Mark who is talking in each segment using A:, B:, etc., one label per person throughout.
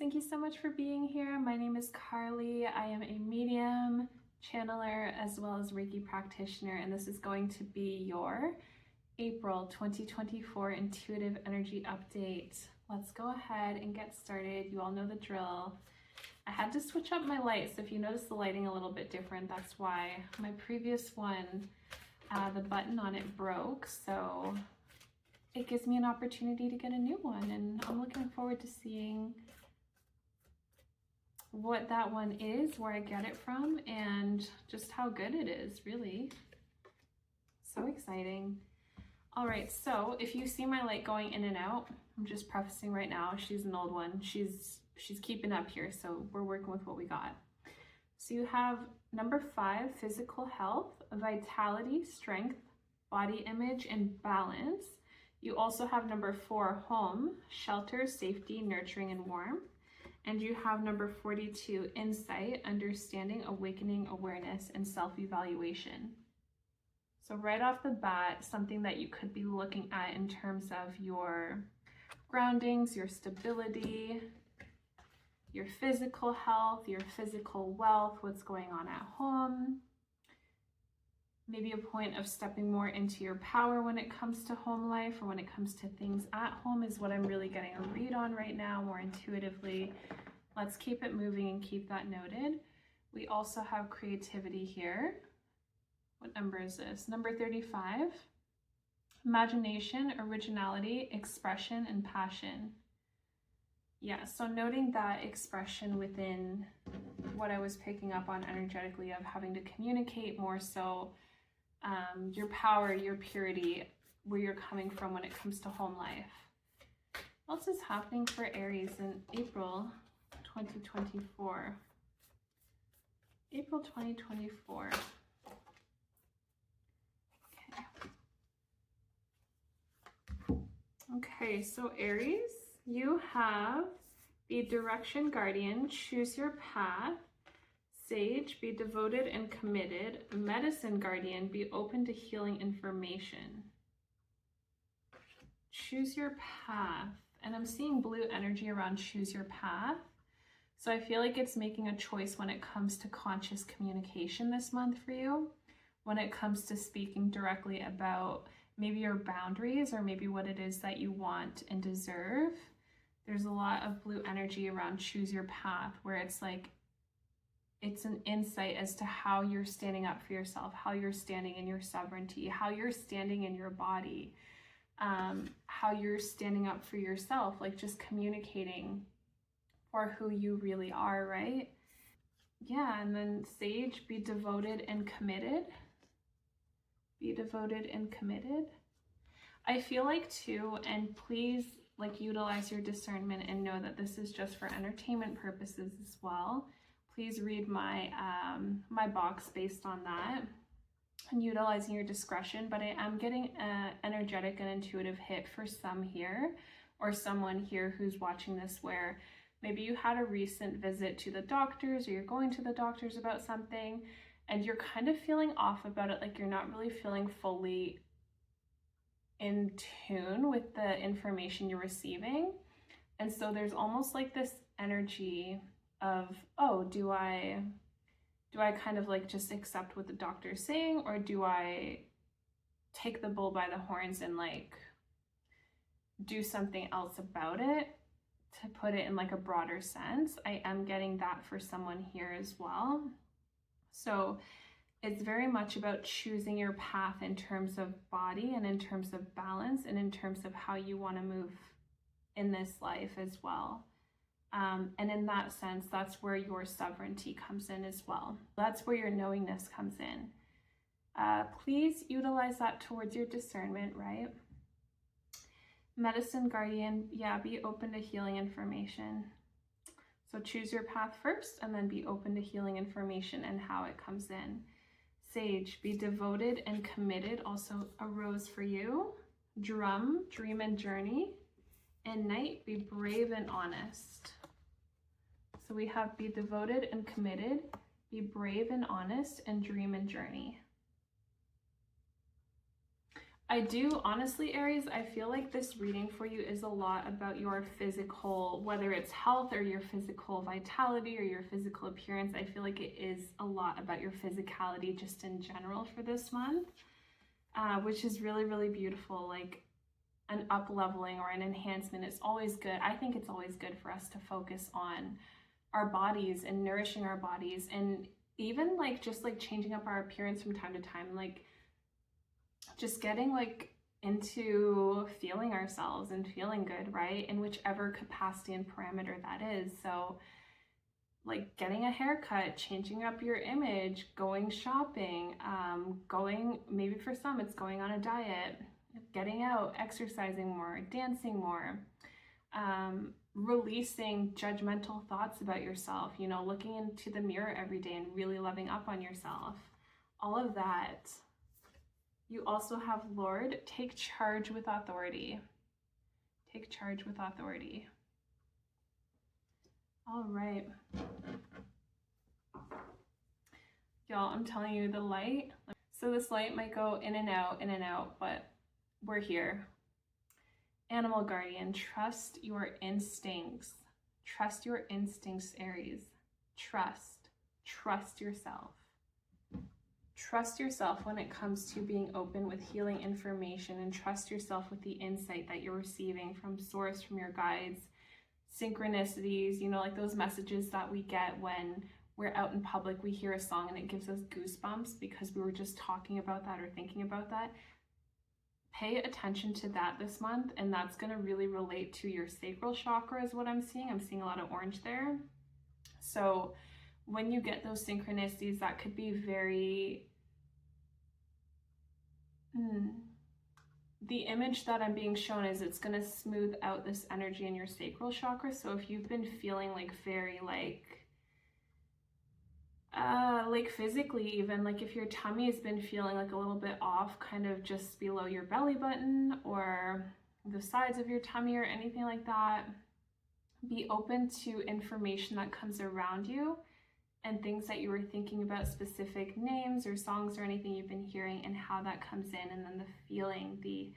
A: thank you so much for being here. My name is Carly. I am a medium, channeler, as well as Reiki practitioner, and this is going to be your April 2024 intuitive energy update. Let's go ahead and get started. You all know the drill. I had to switch up my light, so if you notice the lighting a little bit different, that's why. My previous one, the button on it broke, so it gives me an opportunity to get a new one, and I'm looking forward to seeing what that one is, where I get it from, and just how good it is, really. So exciting. All right, so if you see my light going in and out, I'm just prefacing right now, she's an old one. She's keeping up here, so we're working with what we got. So you have number 5, physical health, vitality, strength, body image, and balance. You also have number 4, home, shelter, safety, nurturing, and warmth. And you have number 42, insight, understanding, awakening, awareness, and self-evaluation. So right off the bat, something that you could be looking at in terms of your groundings, your stability, your physical health, your physical wealth, what's going on at home. Maybe a point of stepping more into your power when it comes to home life, or when it comes to things at home, is what I'm really getting a read on right now, more intuitively. Let's keep it moving and keep that noted. We also have creativity here. What number is this? Number 35. Imagination, originality, expression, and passion. Yeah, so noting that expression within what I was picking up on energetically of having to communicate more so your power, your purity, where you're coming from when it comes to home life. What else is happening for Aries in April 2024? April 2024. Okay, so Aries, you have the direction guardian, choose your path. Sage, be devoted and committed. Medicine guardian, be open to healing information. Choose your path. And I'm seeing blue energy around choose your path. So I feel like it's making a choice when it comes to conscious communication this month for you. When it comes to speaking directly about maybe your boundaries, or maybe what it is that you want and deserve. There's a lot of blue energy around choose your path, where it's like, it's an insight as to how you're standing up for yourself, how you're standing in your sovereignty, how you're standing in your body, how you're standing up for yourself, like just communicating for who you really are, right? Yeah, and then Sage, be devoted and committed. Be devoted and committed. I feel like too, and please like utilize your discernment and know that this is just for entertainment purposes as well. Please read my my box based on that and utilizing your discretion, but I am getting an energetic and intuitive hit for some here, or someone here who's watching this, where maybe you had a recent visit to the doctors, or you're going to the doctors about something and you're kind of feeling off about it, like you're not really feeling fully in tune with the information you're receiving. And so there's almost like this energy of, oh, do I kind of like just accept what the doctor's saying, or do I take the bull by the horns and like do something else about it, to put it in like a broader sense? I am getting that for someone here as well. So it's very much about choosing your path in terms of body, and in terms of balance, and in terms of how you want to move in this life as well. And in that sense, that's where your sovereignty comes in as well. That's where your knowingness comes in. Please utilize that towards your discernment, right? Medicine guardian, yeah, be open to healing information. So choose your path first, and then be open to healing information and how it comes in. Sage, be devoted and committed, also arose for you. Drum, dream and journey. And Knight, be brave and honest. So we have be devoted and committed, be brave and honest, and dream and journey. I do, honestly, Aries, I feel like this reading for you is a lot about your physical, whether it's health or your physical vitality or your physical appearance. I feel like it is a lot about your physicality just in general for this month, which is really, really beautiful. Like an up-leveling or an enhancement is always good. I think it's always good for us to focus on our bodies and nourishing our bodies, and even like just like changing up our appearance from time to time, like just getting like into feeling ourselves and feeling good, right? In whichever capacity and parameter that is. So like getting a haircut, changing up your image, going shopping, going, maybe for some it's going on a diet, getting out, exercising more, dancing more, releasing judgmental thoughts about yourself, you know, looking into the mirror every day and really loving up on yourself, all of that. You also have Lord, take charge with authority. Take charge with authority. All right. Y'all, I'm telling you, the light. So this light might go in and out, but we're here. Animal guardian, trust your instincts. Trust your instincts, Aries. Trust yourself. Trust yourself when it comes to being open with healing information, and trust yourself with the insight that you're receiving from source, from your guides, synchronicities, you know, like those messages that we get when we're out in public, we hear a song and it gives us goosebumps because we were just talking about that or thinking about that. Pay attention to that this month, and that's going to really relate to your sacral chakra is what I'm seeing. I'm seeing a lot of orange there. So when you get those synchronicities, that could be very... The image that I'm being shown is it's going to smooth out this energy in your sacral chakra. So if you've been feeling like very like physically, even like if your tummy has been feeling like a little bit off, kind of just below your belly button or the sides of your tummy or anything like that, be open to information that comes around you and things that you were thinking about, specific names or songs or anything you've been hearing, and how that comes in, and then the feeling, the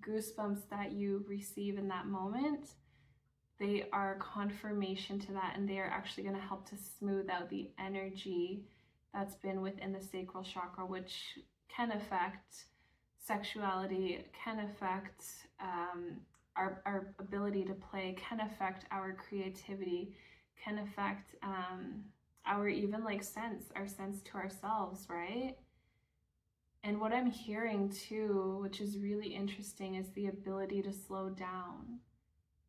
A: goosebumps that you receive in that moment. They are confirmation to that, and they are actually going to help to smooth out the energy that's been within the sacral chakra, which can affect sexuality, can affect our ability to play, can affect our creativity, can affect our even like our sense to ourselves, right? And what I'm hearing too, which is really interesting, is the ability to slow down.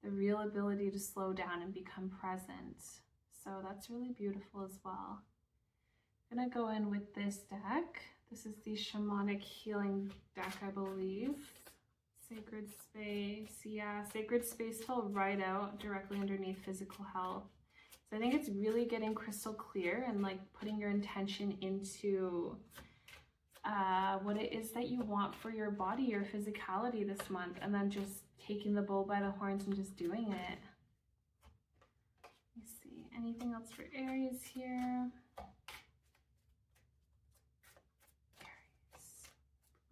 A: The real ability to slow down and become present. So that's really beautiful as well. I'm gonna go in with this deck. This is the Shamanic Healing deck, I believe. Sacred Space, yeah, Sacred Space fell right out directly underneath Physical Health. So I think it's really getting crystal clear and like putting your intention into what it is that you want for your body, your physicality this month, and then just taking the bull by the horns and just doing it. Let me see, anything else for Aries here?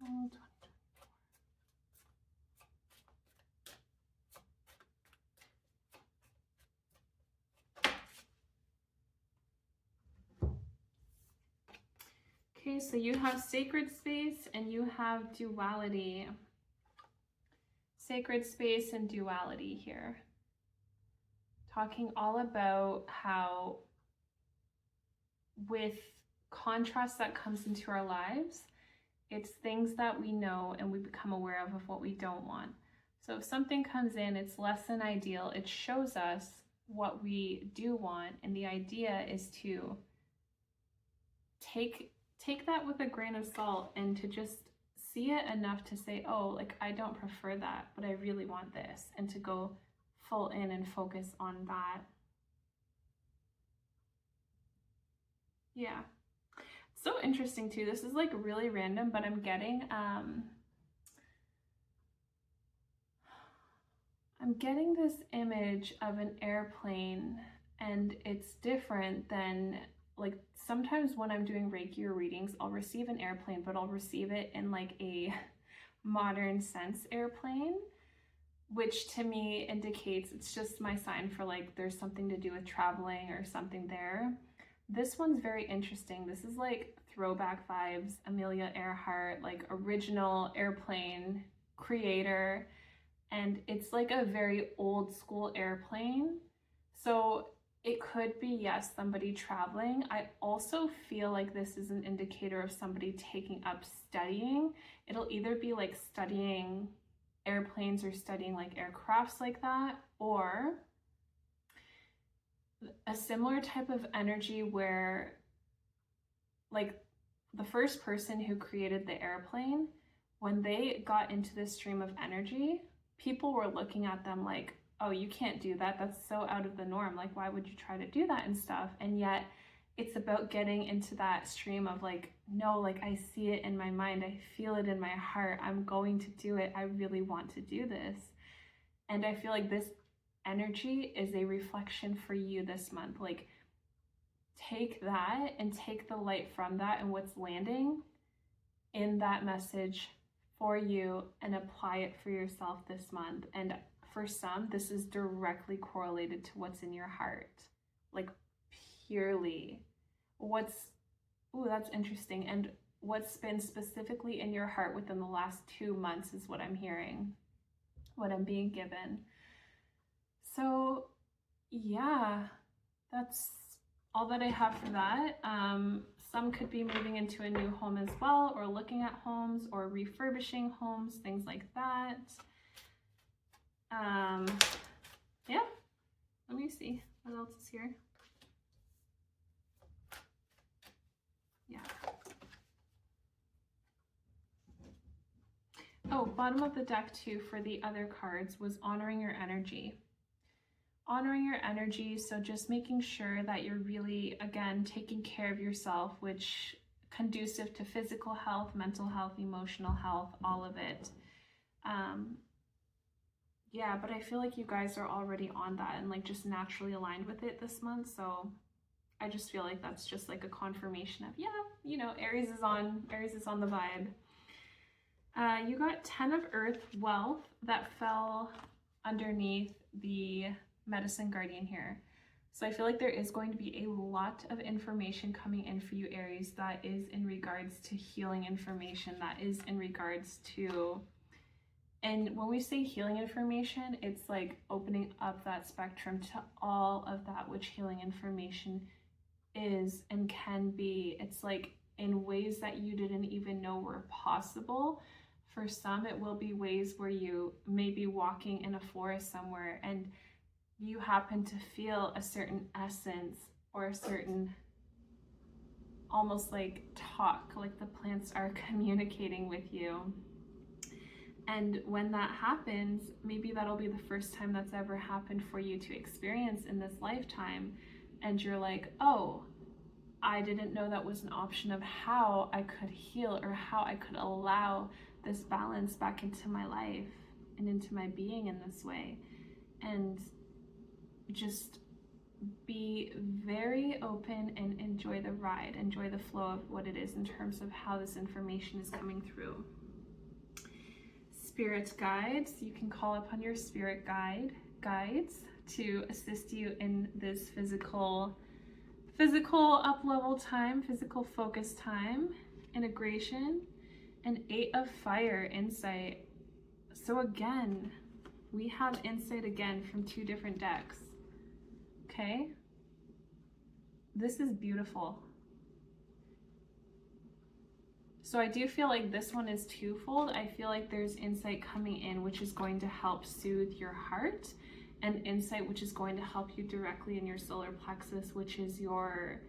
A: Aries, oh, 2024. Okay, so you have sacred space and you have duality. Sacred space and duality here. Talking all about how with contrast that comes into our lives, it's things that we know and we become aware of what we don't want. So if something comes in, it's less than ideal, it shows us what we do want, and the idea is to take that with a grain of salt and to just see it enough to say, oh, like I don't prefer that, but I really want this, and to go full in and focus on that. Yeah, so interesting too. This is like really random, but I'm getting this image of an airplane, and it's different than like sometimes when I'm doing Reiki or readings, I'll receive an airplane, but I'll receive it in like a modern sense airplane, which to me indicates it's just my sign for like there's something to do with traveling or something there. This one's very interesting. This is like throwback vibes, Amelia Earhart, like original airplane creator. And it's like a very old school airplane. So it could be, yes, somebody traveling. I also feel like this is an indicator of somebody taking up studying. It'll either be like studying airplanes or studying like aircrafts like that, or a similar type of energy where like the first person who created the airplane, when they got into this stream of energy, people were looking at them like, oh, you can't do that. That's so out of the norm. Like, why would you try to do that and stuff? And yet it's about getting into that stream of like, no, like I see it in my mind. I feel it in my heart. I'm going to do it. I really want to do this. And I feel like this energy is a reflection for you this month. Like, take that and take the light from that and what's landing in that message for you and apply it for yourself this month. And for some, this is directly correlated to what's in your heart, like purely that's interesting. And what's been specifically in your heart within the last 2 months is what I'm hearing, what I'm being given. So yeah, that's all that I have for that. Some could be moving into a new home as well, or looking at homes or refurbishing homes, things like that. Yeah, let me see what else is here. Yeah. Oh, bottom of the deck too for the other cards was honoring your energy. Honoring your energy, so just making sure that you're really, again, taking care of yourself, which conducive to physical health, mental health, emotional health, all of it. Yeah, but I feel like you guys are already on that and like just naturally aligned with it this month. So I just feel like that's just like a confirmation of, yeah, you know, Aries is on the vibe. You got 10 of Earth, wealth, that fell underneath the medicine guardian here. So I feel like there is going to be a lot of information coming in for you, Aries, that is in regards to healing information, that is in regards to, and when we say healing information, it's like opening up that spectrum to all of that which healing information is and can be. It's like in ways that you didn't even know were possible. For some, it will be ways where you may be walking in a forest somewhere and you happen to feel a certain essence or a certain almost like talk, like the plants are communicating with you. And when that happens, maybe that'll be the first time that's ever happened for you to experience in this lifetime. And you're like, oh, I didn't know that was an option of how I could heal or how I could allow this balance back into my life and into my being in this way. And just be very open and enjoy the ride, enjoy the flow of what it is in terms of how this information is coming through. Spirit guides, you can call upon your spirit guides to assist you in this physical up level time, physical focus time, integration, and 8 of fire, insight. So again, we have insight again from 2 different decks. Okay, this is beautiful. So I do feel like this one is twofold. I feel like there's insight coming in which is going to help soothe your heart, and insight which is going to help you directly in your solar plexus, which is your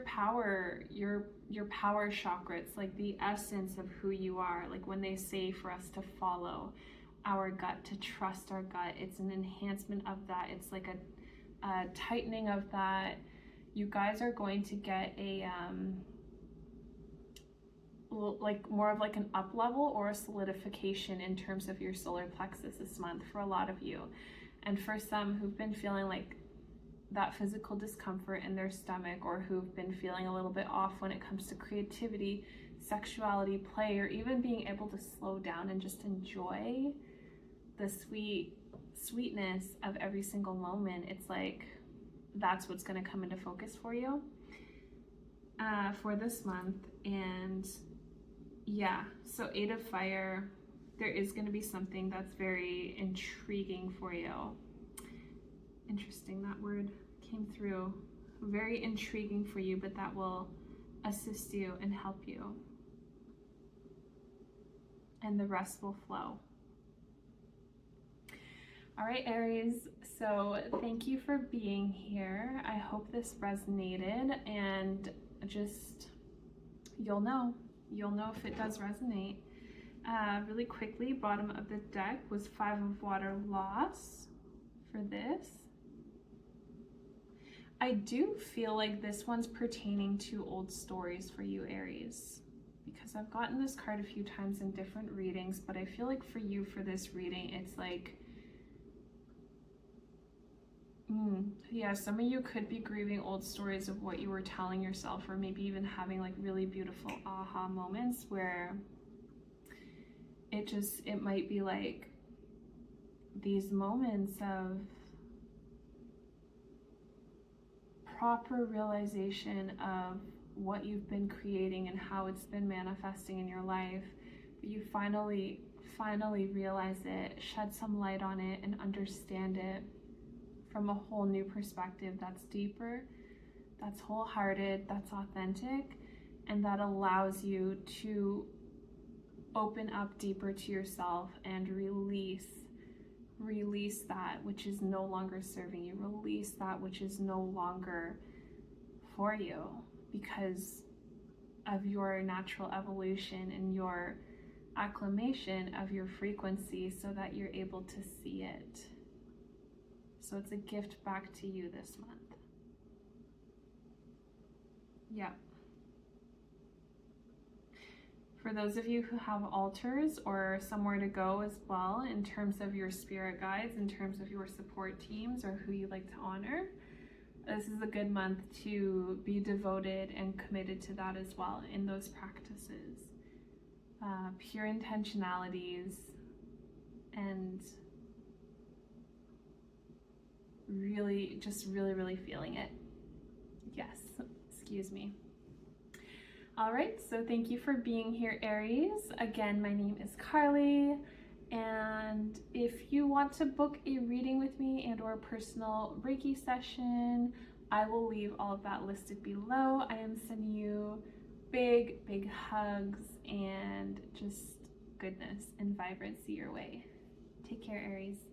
A: power, your power chakra. It's like the essence of who you are. Like when they say for us to follow our gut, to trust our gut, it's an enhancement of that. It's like a tightening of that. You guys are going to get a like more of like an up level or a solidification in terms of your solar plexus this month for a lot of you. And for some who've been feeling like that physical discomfort in their stomach, or who've been feeling a little bit off when it comes to creativity, sexuality, play, or even being able to slow down and just enjoy the sweetness of every single moment, it's like that's what's going to come into focus for you for this month. And yeah, so 8 of Fire, there is going to be something that's very intriguing for you. Interesting, that word came through. Very intriguing for you, but that will assist you and help you. And the rest will flow. All right, Aries, so thank you for being here. I hope this resonated, and just, you'll know if it does resonate. Really quickly, bottom of the deck was 5 of Water, loss for this. I do feel like this one's pertaining to old stories for you, Aries, because I've gotten this card a few times in different readings, but I feel like for you, for this reading, it's like, yeah, some of you could be grieving old stories of what you were telling yourself, or maybe even having like really beautiful aha moments where it might be like these moments of proper realization of what you've been creating and how it's been manifesting in your life. But you finally realize it, shed some light on it, and understand it from a whole new perspective that's deeper, that's wholehearted, that's authentic, and that allows you to open up deeper to yourself and release that which is no longer serving you, release that which is no longer for you because of your natural evolution and your acclimation of your frequency, so that you're able to see it. So it's a gift back to you this month. Yeah. For those of you who have altars or somewhere to go as well, in terms of your spirit guides, in terms of your support teams, or who you like to honor, this is a good month to be devoted and committed to that as well in those practices. Pure intentionalities and really feeling it. Yes, excuse me. All right, so thank you for being here, Aries. Again, my name is Carly, and if you want to book a reading with me and or a personal Reiki session, I will leave all of that listed below. I am sending you big hugs and just goodness and vibrancy your way. Take care, Aries.